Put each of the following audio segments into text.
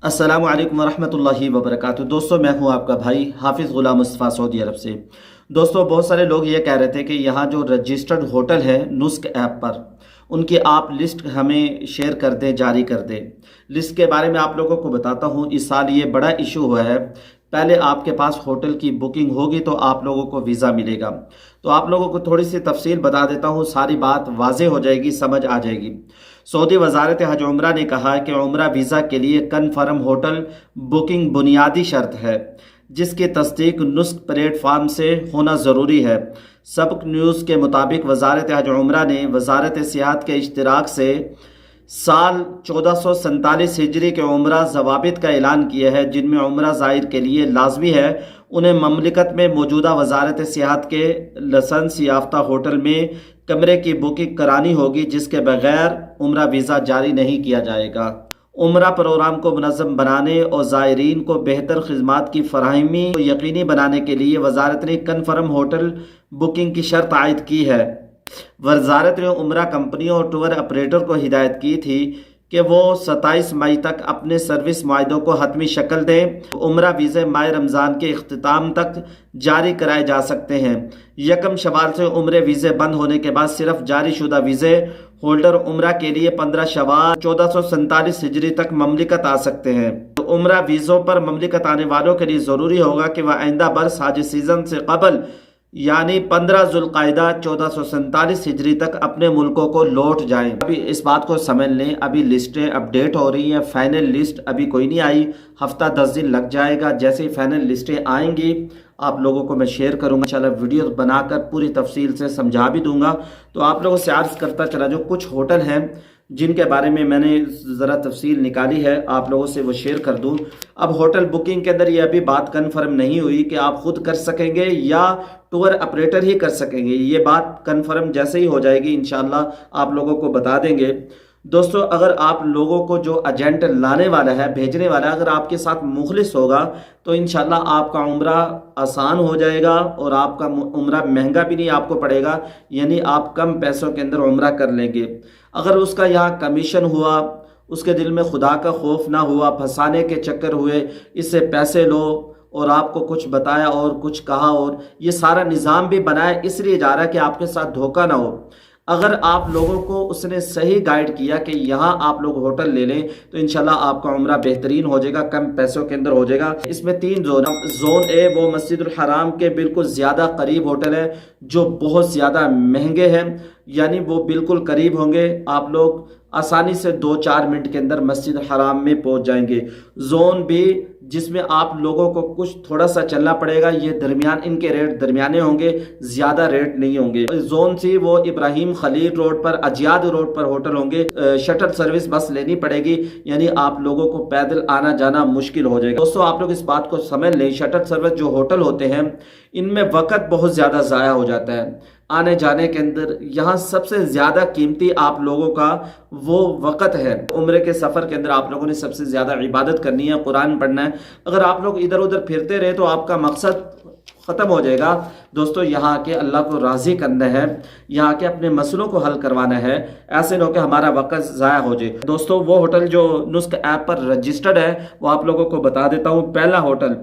अस्सलामु अलैकुम वरहमतुल्लाहि वबरकातुहू। दोस्तों, मैं हूं आपका भाई हाफिज़ ग़ुलाम मुस्तफ़ा सऊदी अरब से। दोस्तों, बहुत सारे लोग ये कह रहे थे कि यहाँ जो रजिस्टर्ड होटल है नुस्क ऐप पर, उनकी आप लिस्ट हमें शेयर कर दें, जारी कर दें। लिस्ट के बारे में आप लोगों को बताता हूँ। इस साल ये बड़ा इशू हुआ है। पहले आपके पास होटल की बुकिंग होगी तो आप लोगों को वीज़ा मिलेगा। तो आप लोगों को थोड़ी सी तफसील बता देता हूँ, सारी बात वाज़ेह हो जाएगी, समझ आ जाएगी। सऊदी वजारत हज उम्रा ने कहा है कि उम्रा वीज़ा के लिए कन्फर्म होटल बुकिंग बुनियादी शर्त है, जिसकी तस्दीक नुस्क प्लेटफार्म से होना ज़रूरी है। सबक न्यूज़ के मुताबिक वजारत हज उम्रा ने वजारत सियाहत के इश्तराक से साल 1447 हिजरी के उम्रा ज़वाबित का ऐलान किया है, जिनमें उम्रा ज़ाहिर के लिए लाजमी है उन्हें ममलिकत में मौजूदा वजारत सियाहत के लाइसेंस याफ्ता होटल में कमरे की बुकिंग करानी होगी, जिसके बगैर उम्रा वीज़ा जारी नहीं किया जाएगा। उम्रा प्रोग्राम को मुनज़्ज़म बनाने और ज़ायरीन को बेहतर खिदमात की फराहमी को यकीनी बनाने के लिए वजारत ने कन्फर्म होटल बुकिंग की शर्त आयद की है। वजारत ने उम्रा कंपनियों और टूर ऑपरेटर को हिदायत की थी कि वो 27 मई तक अपने सर्विस मुआहदों को हतमी शक्ल दें। उम्रा वीज़े माह रमज़ान के इख्तिताम तक जारी कराए जा सकते हैं। 1 शवाल से उम्रे वीज़े बंद होने के बाद सिर्फ जारी शुदा वीज़े होल्डर उम्रा के लिए 15 शवाल 1447 हिजरी तक ममलिकत आ सकते हैं। तो उम्रा वीज़ों पर ममलिकत आने वालों के लिए ज़रूरी होगा कि वह आइंदा बरस हज सीज़न से कबल यानी 15 ज़ुल्क़ाइदा 1447 हिजरी तक अपने मुल्कों को लौट जाएं। अभी इस बात को समझ लें, अभी लिस्टें अपडेट हो रही हैं। फाइनल लिस्ट अभी कोई नहीं आई, हफ्ता 10 दिन लग जाएगा। जैसे ही फाइनल लिस्टें आएंगी आप लोगों को मैं शेयर करूंगा। इंशाल्लाह वीडियो बनाकर पूरी तफसील से समझा भी दूंगा। तो आप लोगों से अर्ज़ करता चला, जो कुछ होटल हैं जिनके बारे में मैंने ज़रा तफसील निकाली है आप लोगों से वो शेयर कर दूं। अब होटल बुकिंग के अंदर ये अभी बात कन्फर्म नहीं हुई कि आप खुद कर सकेंगे या टूर ऑपरेटर ही कर सकेंगे। ये बात कन्फर्म जैसे ही हो जाएगी इंशाल्लाह आप लोगों को बता देंगे। दोस्तों, अगर आप लोगों को जो एजेंट लाने वाला है, भेजने वाला है, अगर आपके साथ मुखलिस होगा तो इंशाल्लाह आपका उम्रा आसान हो जाएगा और आपका उम्रा महंगा भी नहीं आपको पड़ेगा, यानी आप कम पैसों के अंदर उम्रा कर लेंगे। अगर उसका यहाँ कमीशन हुआ, उसके दिल में खुदा का खौफ ना हुआ, फंसाने के चक्कर हुए, इससे पैसे लो और आपको कुछ बताया और कुछ कहा और ये सारा निज़ाम भी बनाया इसलिए जा रहा है कि आपके साथ धोखा ना हो। अगर आप लोगों को उसने सही गाइड किया कि यहाँ आप लोग होटल ले लें तो इंशाल्लाह आपका उम्रा बेहतरीन हो जाएगा, कम पैसों के अंदर हो जाएगा। इसमें 3 जोन ए वो मस्जिदुल हराम के बिल्कुल ज़्यादा करीब होटल है जो बहुत ज़्यादा महंगे हैं, यानी वो बिल्कुल करीब होंगे, आप लोग आसानी से 2-4 मिनट के अंदर मस्जिद हराम में पहुंच जाएंगे। जोन बी जिसमें आप लोगों को कुछ थोड़ा सा चलना पड़ेगा, ये दरमियान, इनके रेट दरमियाने होंगे, ज़्यादा रेट नहीं होंगे। जोन सी वो इब्राहिम खलील रोड पर, अजियाद रोड पर होटल होंगे। शटल सर्विस बस लेनी पड़ेगी, यानी आप लोगों को पैदल आना जाना मुश्किल हो जाएगा। दोस्तों, आप लोग इस बात को समझ लें, शटल सर्विस जो होटल होते हैं इनमें वक्त बहुत ज़्यादा ज़ाया हो जाता है आने जाने के अंदर। यहाँ सबसे ज़्यादा कीमती आप लोगों का वो वक़्त है। उम्रे के सफ़र के अंदर आप लोगों ने सबसे ज़्यादा इबादत करनी है, कुरान पढ़ना है। अगर आप लोग इधर उधर फिरते रहे तो आपका मकसद ख़त्म हो जाएगा। दोस्तों, यहाँ के अल्लाह को राज़ी करना है, यहाँ के अपने मसलों को हल करवाना है, ऐसे ना कि हमारा वक़्त ज़ाया हो जाए। दोस्तों, वो होटल जो नुस्क ऐप पर रजिस्टर्ड है वो आप लोगों को बता देता हूँ। पहला होटल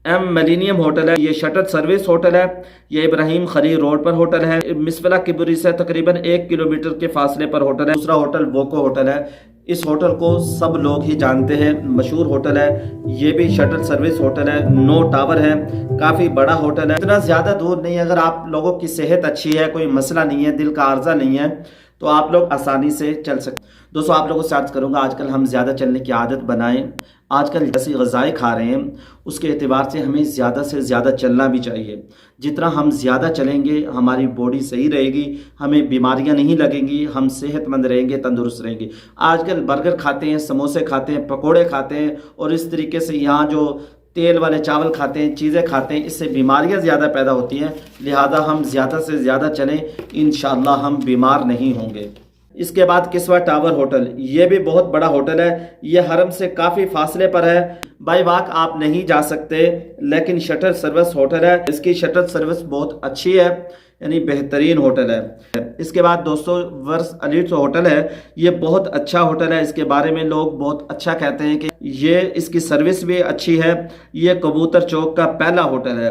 एम मिलेनियम होटल है, ये शटल सर्विस होटल है, ये इब्राहिम खलील रोड पर होटल है, मिसफला किबरी से तकरीबन 1 किलोमीटर के फासले पर होटल है। दूसरा होटल वोको होटल है। इस होटल को सब लोग ही जानते हैं, मशहूर होटल है। ये भी शटल सर्विस होटल है, 9 टावर है, काफ़ी बड़ा होटल है, इतना ज़्यादा दूर नहीं है। अगर आप लोगों की सेहत अच्छी है, कोई मसला नहीं है, दिल का आर्जा नहीं है, तो आप लोग आसानी से चल सकते। दोस्तों, आप लोगों से अर्ज़ करूँगा, आजकल हम ज़्यादा चलने की आदत बनाएं। आजकल जैसी ग़िज़ाएँ खा रहे हैं उसके एतबार से हमें ज़्यादा से ज़्यादा चलना भी चाहिए। जितना हम ज़्यादा चलेंगे हमारी बॉडी सही रहेगी, हमें बीमारियां नहीं लगेंगी, हम सेहतमंद रहेंगे, तंदुरुस्त रहेंगे। आजकल बर्गर खाते हैं, समोसे खाते हैं, पकोड़े खाते हैं और इस तरीके से यहाँ जो तेल वाले चावल खाते हैं, चीज़ें खाते हैं, इससे बीमारियां ज़्यादा पैदा होती हैं। लिहाजा हम ज़्यादा से ज़्यादा चलें, इंशाअल्लाह हम बीमार नहीं होंगे। इसके बाद किस्वा टावर होटल, ये भी बहुत बड़ा होटल है। ये हरम से काफ़ी फासले पर है, बाई वाक आप नहीं जा सकते, लेकिन शटल सर्विस होटल है। इसकी शटल सर्विस बहुत अच्छी है। यानी बेहतरीन होटल है। इसके बाद दोस्तों वर्स एलिट होटल है, ये बहुत अच्छा होटल है। इसके बारे में लोग बहुत अच्छा कहते हैं कि ये इसकी सर्विस भी अच्छी है। ये कबूतर चौक का पहला होटल है।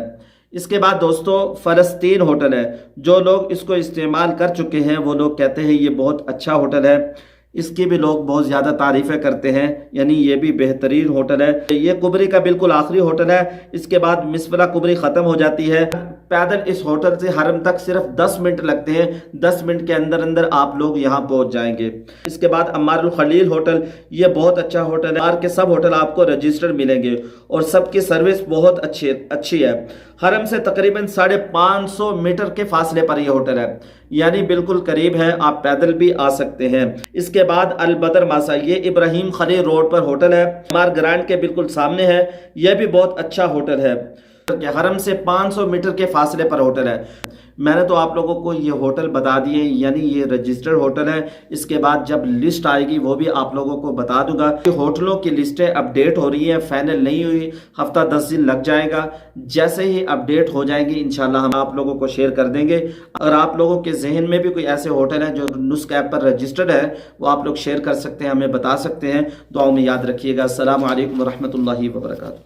इसके बाद दोस्तों फ़लस्तीन होटल है, जो लोग इसको इस्तेमाल कर चुके हैं वो लोग कहते हैं ये बहुत अच्छा होटल है। इसकी भी लोग बहुत ज़्यादा तारीफ़ें करते हैं, यानी ये भी बेहतरीन होटल है। ये कुबरी का बिल्कुल आखिरी होटल है। इसके बाद मिसफला कुबरी ख़त्म हो जाती है। पैदल इस होटल से हरम तक सिर्फ 10 मिनट लगते हैं। 10 मिनट के अंदर अंदर आप लोग यहाँ पहुँच जाएंगे। इसके बाद अम्मारुल खलील होटल, ये बहुत अच्छा होटल है। बाहर के सब होटल आपको रजिस्टर्ड मिलेंगे और सबकी सर्विस बहुत अच्छी है। हरम से तकरीबन 550 मीटर के फासले पर यह होटल है, यानी बिल्कुल करीब है, आप पैदल भी आ सकते हैं। इसके बाद अल बदर मासा, ये इब्राहिम खलील रोड पर होटल है, मार ग्रांड के बिल्कुल सामने है। यह भी बहुत अच्छा होटल है, हरम से 500 मीटर के फासले पर होटल है। मैंने तो आप लोगों को ये होटल बता दिए, यानी ये रजिस्टर्ड होटल है। इसके बाद जब लिस्ट आएगी वो भी आप लोगों को बता दूंगा। होटलों की लिस्टें अपडेट हो रही हैं, फाइनल नहीं हुई, हफ्ता 10 दिन लग जाएगा। जैसे ही अपडेट हो जाएंगी इंशाल्लाह हम आप लोगों को शेयर कर देंगे। अगर आप लोगों के जहन में भी कोई ऐसे होटल हैं जो नुस्क ऐप पर रजिस्टर्ड है, वो आप लोग शेयर कर सकते हैं, हमें बता सकते हैं। दुआओं में याद रखिएगा। अस्सलामु अलैकुम व रहमतुल्लाहि व बरकातुहू।